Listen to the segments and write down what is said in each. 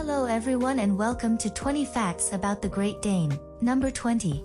Hello everyone and welcome to 20 Facts about the Great Dane. Number 20.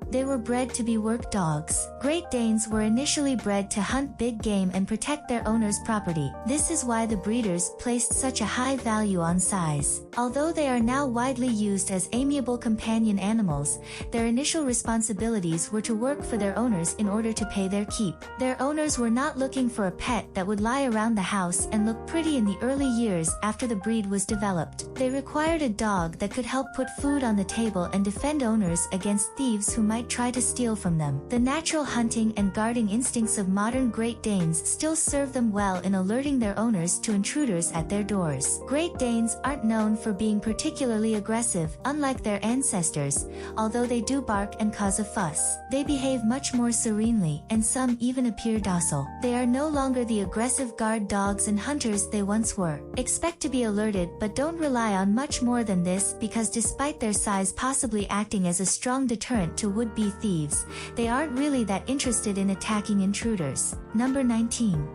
They were bred to be work dogs. Great Danes were initially bred to hunt big game and protect their owner's property. This is why the breeders placed such a high value on size. Although they are now widely used as amiable companion animals, their initial responsibilities were to work for their owners in order to pay their keep. Their owners were not looking for a pet that would lie around the house and look pretty in the early years after the breed was developed. They required a dog that could help put food on the table and defend owners against thieves who might try to steal from them. The natural hunting and guarding instincts of modern Great Danes still serve them well in alerting their owners to intruders at their doors. Great Danes aren't known for being particularly aggressive, unlike their ancestors, although they do bark and cause a fuss. They behave much more serenely, and some even appear docile. They are no longer the aggressive guard dogs and hunters they once were. Expect to be alerted, but don't rely on much more than this, because despite their size possibly acting as a strong deterrent to would-be thieves, they aren't really that interested in attacking intruders. Number 19.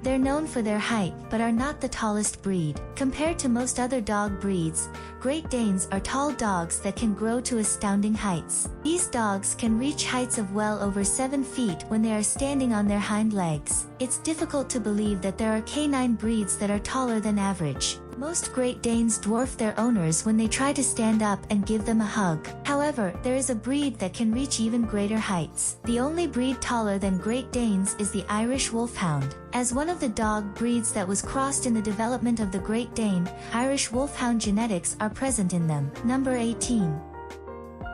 They're known for their height, but are not the tallest breed. Compared to most other dog breeds, Great Danes are tall dogs that can grow to astounding heights. These dogs can reach heights of well over 7 feet when they are standing on their hind legs. It's difficult to believe that there are canine breeds that are taller than average. Most Great Danes dwarf their owners when they try to stand up and give them a hug. However, there is a breed that can reach even greater heights. The only breed taller than Great Danes is the Irish Wolfhound. As one of the dog breeds that was crossed in the development of the Great Dane, Irish Wolfhound genetics are present in them. Number 18.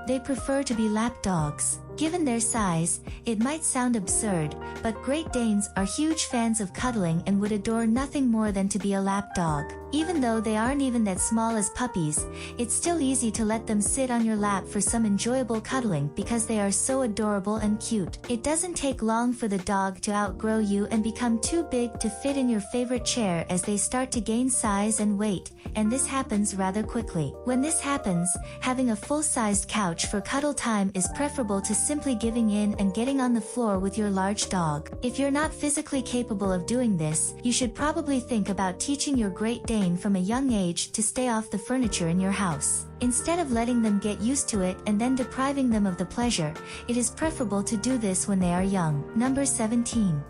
They prefer to be lap dogs. Given their size, it might sound absurd, but Great Danes are huge fans of cuddling and would adore nothing more than to be a lap dog. Even though they aren't even that small as puppies, it's still easy to let them sit on your lap for some enjoyable cuddling because they are so adorable and cute. It doesn't take long for the dog to outgrow you and become too big to fit in your favorite chair as they start to gain size and weight, and this happens rather quickly. When this happens, having a full-sized couch for cuddle time is preferable to simply giving in and getting on the floor with your large dog. If you're not physically capable of doing this, you should probably think about teaching your Great Dane from a young age to stay off the furniture in your house. Instead of letting them get used to it and then depriving them of the pleasure, it is preferable to do this when they are young. Number 17.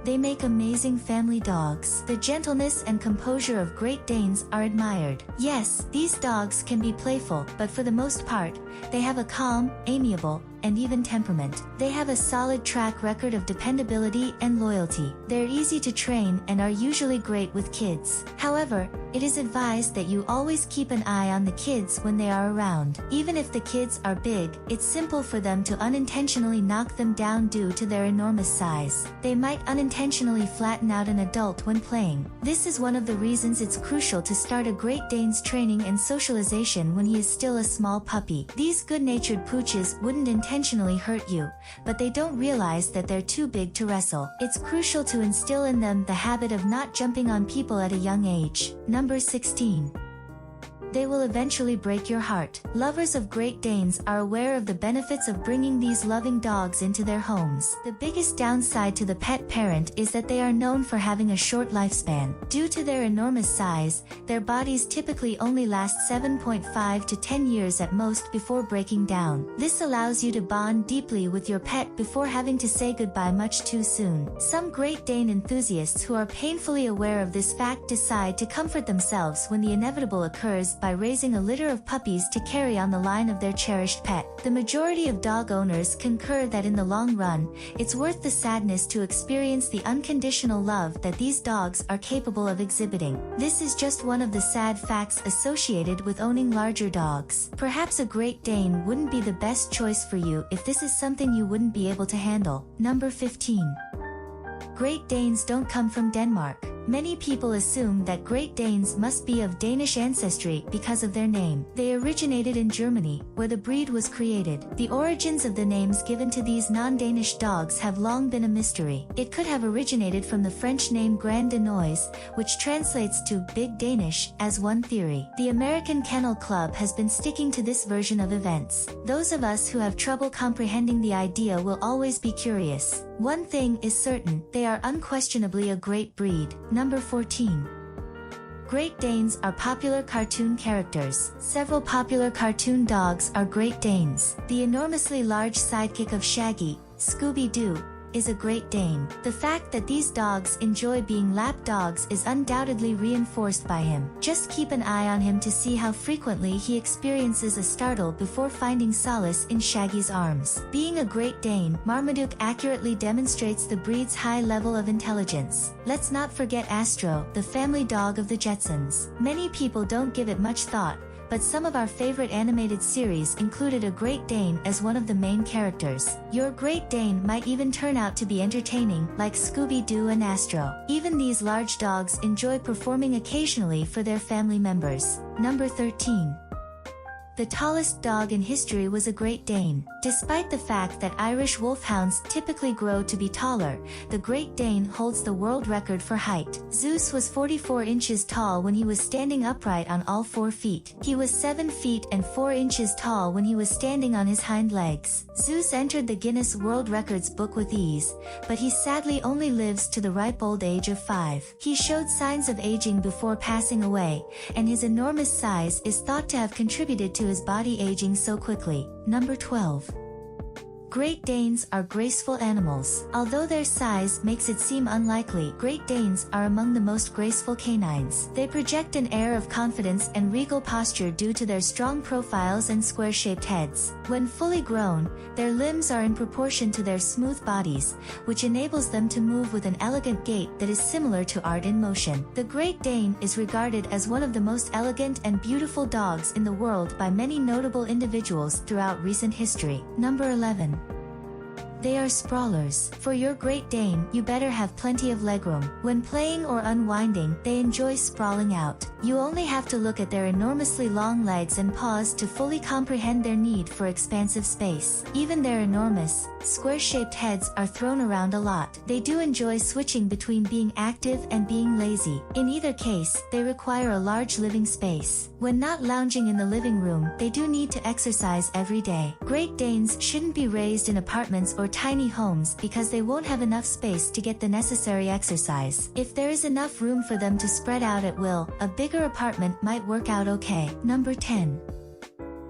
They make amazing family dogs. The gentleness and composure of Great Danes are admired. Yes, these dogs can be playful, but for the most part, they have a calm, amiable, and even temperament. They have a solid track record of dependability and loyalty. They're easy to train and are usually great with kids. However, it is advised that you always keep an eye on the kids when they are around. Even if the kids are big, it's simple for them to unintentionally knock them down due to their enormous size. They might unintentionally flatten out an adult when playing. This is one of the reasons it's crucial to start a Great Dane's training and socialization when he is still a small puppy. These good-natured pooches wouldn't intentionally hurt you, but they don't realize that they're too big to wrestle. It's crucial to instill in them the habit of not jumping on people at a young age. Number 16. They will eventually break your heart. Lovers of Great Danes are aware of the benefits of bringing these loving dogs into their homes. The biggest downside to the pet parent is that they are known for having a short lifespan. Due to their enormous size, their bodies typically only last 7.5 to 10 years at most before breaking down. This allows you to bond deeply with your pet before having to say goodbye much too soon. Some Great Dane enthusiasts who are painfully aware of this fact decide to comfort themselves when the inevitable occurs by raising a litter of puppies to carry on the line of their cherished pet. The majority of dog owners concur that in the long run, it's worth the sadness to experience the unconditional love that these dogs are capable of exhibiting. This is just one of the sad facts associated with owning larger dogs. Perhaps a Great Dane wouldn't be the best choice for you if this is something you wouldn't be able to handle. Number 15. Great Danes don't come from Denmark. Many people assume that Great Danes must be of Danish ancestry because of their name. They originated in Germany, where the breed was created. The origins of the names given to these non-Danish dogs have long been a mystery. It could have originated from the French name Grand Danois, which translates to Big Danish, as one theory. The American Kennel Club has been sticking to this version of events. Those of us who have trouble comprehending the idea will always be curious. One thing is certain, they are unquestionably a great breed. Number 14. Great Danes are popular cartoon characters. Several popular cartoon dogs are Great Danes. The enormously large sidekick of Shaggy, Scooby-Doo, is a Great Dane. The fact that these dogs enjoy being lap dogs is undoubtedly reinforced by him. Just keep an eye on him to see how frequently he experiences a startle before finding solace in Shaggy's arms. Being a Great Dane, Marmaduke accurately demonstrates the breed's high level of intelligence. Let's not forget Astro, the family dog of the Jetsons. Many people don't give it much thought, but some of our favorite animated series included a Great Dane as one of the main characters. Your Great Dane might even turn out to be entertaining, like Scooby-Doo and Astro. Even these large dogs enjoy performing occasionally for their family members. Number 13. The tallest dog in history was a Great Dane. Despite the fact that Irish wolfhounds typically grow to be taller, the Great Dane holds the world record for height. Zeus was 44 inches tall when he was standing upright on all 4 feet. He was 7 feet and 4 inches tall when he was standing on his hind legs. Zeus entered the Guinness World Records book with ease, but he sadly only lives to the ripe old age of 5. He showed signs of aging before passing away, and his enormous size is thought to have contributed to his body aging so quickly. Number 12. Great Danes are graceful animals. Although their size makes it seem unlikely, Great Danes are among the most graceful canines. They project an air of confidence and regal posture due to their strong profiles and square-shaped heads. When fully grown, their limbs are in proportion to their smooth bodies, which enables them to move with an elegant gait that is similar to art in motion. The Great Dane is regarded as one of the most elegant and beautiful dogs in the world by many notable individuals throughout recent history. Number 11. They are sprawlers. For your Great Dane, you better have plenty of legroom. When playing or unwinding, they enjoy sprawling out. You only have to look at their enormously long legs and paws to fully comprehend their need for expansive space. Even their enormous, square-shaped heads are thrown around a lot. They do enjoy switching between being active and being lazy. In either case, they require a large living space. When not lounging in the living room, they do need to exercise every day. Great Danes shouldn't be raised in apartments or tiny homes because they won't have enough space to get the necessary exercise. If there is enough room for them to spread out at will, a bigger apartment might work out okay. Number 10.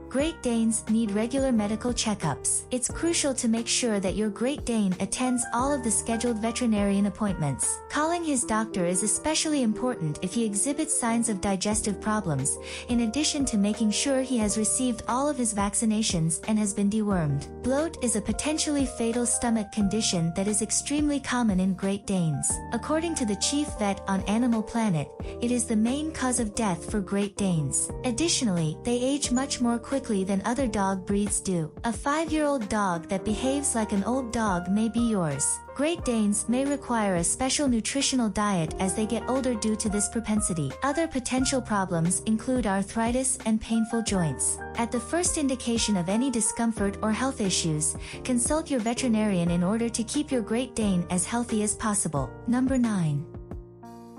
Great Danes need regular medical checkups. It's crucial to make sure that your Great Dane attends all of the scheduled veterinarian appointments. Calling his doctor is especially important if he exhibits signs of digestive problems, in addition to making sure he has received all of his vaccinations and has been dewormed. Bloat is a potentially fatal stomach condition that is extremely common in Great Danes. According to the chief vet on Animal Planet, it is the main cause of death for Great Danes. Additionally, they age much more quickly than other dog breeds do. A 5-year-old dog that behaves like an old dog may be yours. Great Danes may require a special nutritional diet as they get older due to this propensity. Other potential problems include arthritis and painful joints. At the first indication of any discomfort or health issues, consult your veterinarian in order to keep your Great Dane as healthy as possible. Number 9.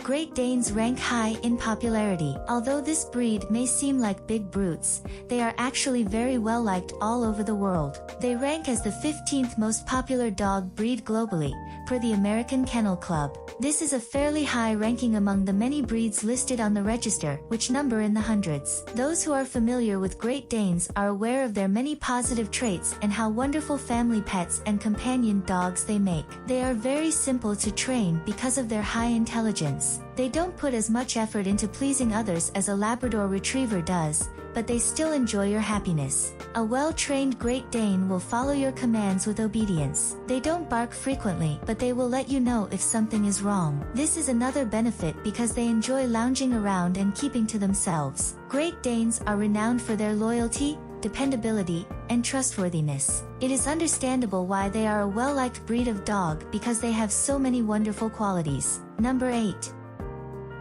Great Danes rank high in popularity. Although this breed may seem like big brutes, they are actually very well liked all over the world. They rank as the 15th most popular dog breed globally, per the American Kennel Club. This is a fairly high ranking among the many breeds listed on the register, which number in the hundreds. Those who are familiar with Great Danes are aware of their many positive traits and how wonderful family pets and companion dogs they make. They are very simple to train because of their high intelligence. They don't put as much effort into pleasing others as a Labrador Retriever does, but they still enjoy your happiness. A well-trained Great Dane will follow your commands with obedience. They don't bark frequently, but they will let you know if something is wrong. This is another benefit because they enjoy lounging around and keeping to themselves. Great Danes are renowned for their loyalty, dependability, and trustworthiness. It is understandable why they are a well-liked breed of dog because they have so many wonderful qualities. Number 8.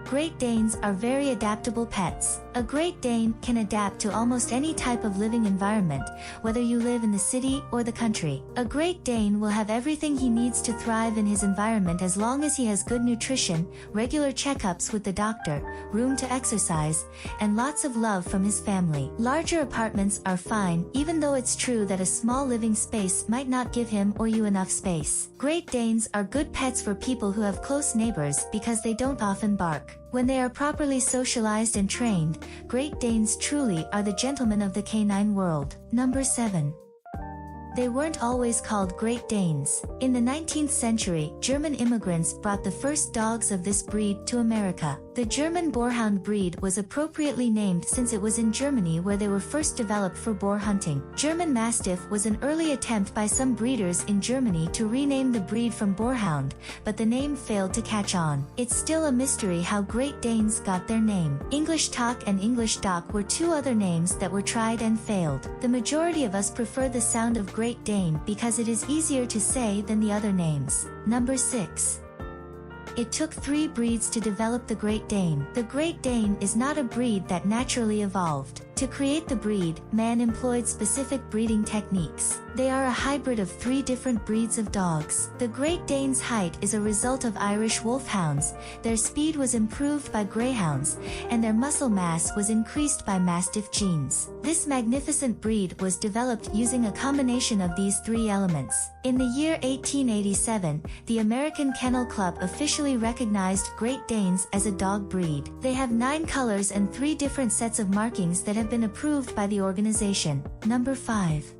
Great Danes are very adaptable pets. A Great Dane can adapt to almost any type of living environment, whether you live in the city or the country. A Great Dane will have everything he needs to thrive in his environment as long as he has good nutrition, regular checkups with the doctor, room to exercise, and lots of love from his family. Larger apartments are fine, even though it's true that a small living space might not give him or you enough space. Great Danes are good pets for people who have close neighbors because they don't often bark. When they are properly socialized and trained, Great Danes truly are the gentlemen of the canine world. Number 7. They weren't always called Great Danes. In the 19th century, German immigrants brought the first dogs of this breed to America. The German boarhound breed was appropriately named since it was in Germany where they were first developed for boar hunting. German Mastiff was an early attempt by some breeders in Germany to rename the breed from boarhound, but the name failed to catch on. It's still a mystery how Great Danes got their name. English Talk and English Dock were two other names that were tried and failed. The majority of us prefer the sound of Great Dane because it is easier to say than the other names. Number 6. It took 3 breeds to develop the Great Dane. The Great Dane is not a breed that naturally evolved. To create the breed, man employed specific breeding techniques. They are a hybrid of 3 different breeds of dogs. The Great Dane's height is a result of Irish wolfhounds, their speed was improved by greyhounds, and their muscle mass was increased by Mastiff genes. This magnificent breed was developed using a combination of these 3 elements. In the year 1887, the American Kennel Club officially recognized Great Danes as a dog breed. They have 9 colors and 3 different sets of markings that have been approved by the organization. Number 5.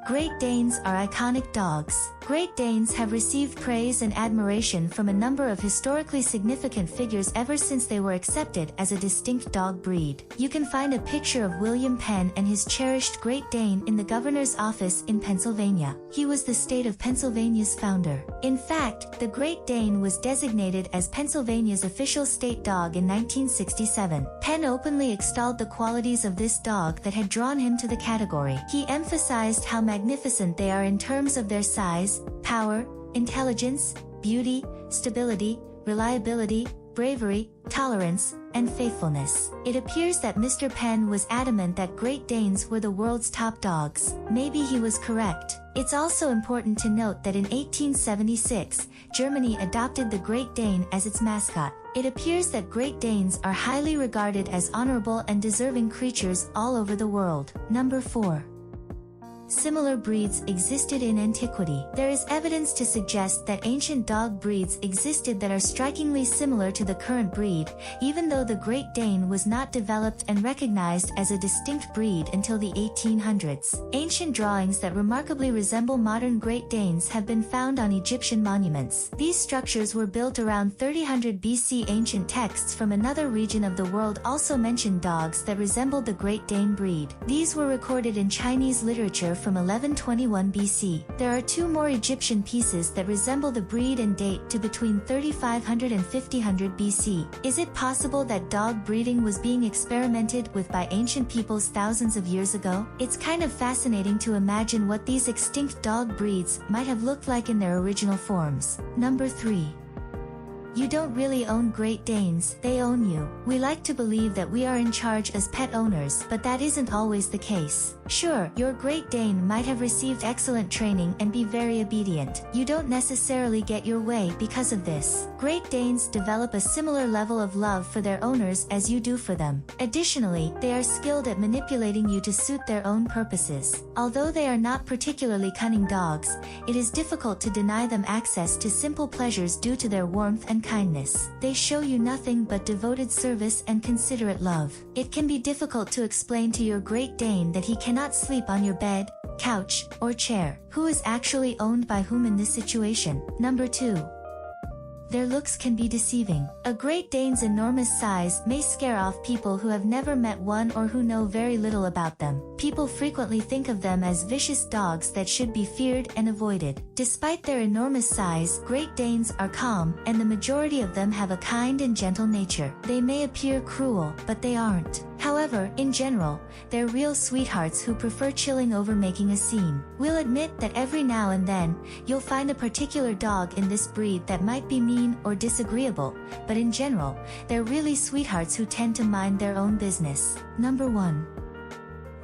Great Danes are iconic dogs. Great Danes have received praise and admiration from a number of historically significant figures ever since they were accepted as a distinct dog breed. You can find a picture of William Penn and his cherished Great Dane in the governor's office in Pennsylvania. He was the state of Pennsylvania's founder. In fact, the Great Dane was designated as Pennsylvania's official state dog in 1967. Penn openly extolled the qualities of this dog that had drawn him to the category. He emphasized how magnificent they are in terms of their size, power, intelligence, beauty, stability, reliability, bravery, tolerance, and faithfulness. It appears that Mr. Penn was adamant that Great Danes were the world's top dogs. Maybe he was correct. It's also important to note that in 1876, Germany adopted the Great Dane as its mascot. It appears that Great Danes are highly regarded as honorable and deserving creatures all over the world. Number 4. Similar breeds existed in antiquity. There is evidence to suggest that ancient dog breeds existed that are strikingly similar to the current breed, even though the Great Dane was not developed and recognized as a distinct breed until the 1800s. Ancient drawings that remarkably resemble modern Great Danes have been found on Egyptian monuments. These structures were built around 3000 BC. Ancient texts from another region of the world also mention dogs that resembled the Great Dane breed. These were recorded in Chinese literature from 1121 BC. There are 2 more Egyptian pieces that resemble the breed and date to between 3500 and 5000 BC. Is it possible that dog breeding was being experimented with by ancient peoples thousands of years ago? It's kind of fascinating to imagine what these extinct dog breeds might have looked like in their original forms. Number 3. You don't really own Great Danes, they own you. We like to believe that we are in charge as pet owners, but that isn't always the case. Sure, your Great Dane might have received excellent training and be very obedient. You don't necessarily get your way because of this. Great Danes develop a similar level of love for their owners as you do for them. Additionally, they are skilled at manipulating you to suit their own purposes. Although they are not particularly cunning dogs, it is difficult to deny them access to simple pleasures due to their warmth and kindness. They show you nothing but devoted service and considerate love. It can be difficult to explain to your Great Dane that he cannot sleep on your bed, couch, or chair. Who is actually owned by whom in this situation? Number 2. Their looks can be deceiving. A Great Dane's enormous size may scare off people who have never met one or who know very little about them. People frequently think of them as vicious dogs that should be feared and avoided. Despite their enormous size, Great Danes are calm, and the majority of them have a kind and gentle nature. They may appear cruel, but they aren't. However, in general, they're real sweethearts who prefer chilling over making a scene. We'll admit that every now and then, you'll find a particular dog in this breed that might be mean or disagreeable, but in general, they're really sweethearts who tend to mind their own business. Number 1.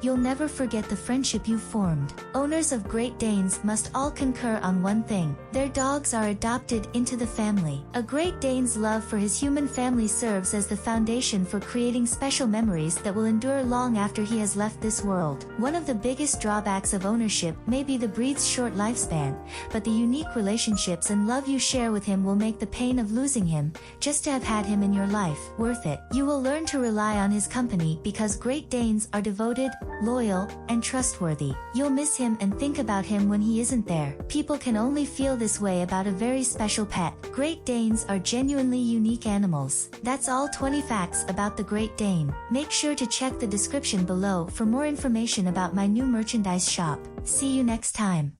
you'll never forget the friendship you formed. Owners of Great Danes must all concur on one thing: their dogs are adopted into the family. A Great Dane's love for his human family serves as the foundation for creating special memories that will endure long after he has left this world. One of the biggest drawbacks of ownership may be the breed's short lifespan, but the unique relationships and love you share with him will make the pain of losing him, just to have had him in your life, worth it. You will learn to rely on his company because Great Danes are devoted, loyal, and trustworthy. You'll miss him and think about him when he isn't there. People can only feel this way about a very special pet. Great Danes are genuinely unique animals. That's all 20 facts about the Great Dane. Make sure to check the description below for more information about my new merchandise shop. See you next time.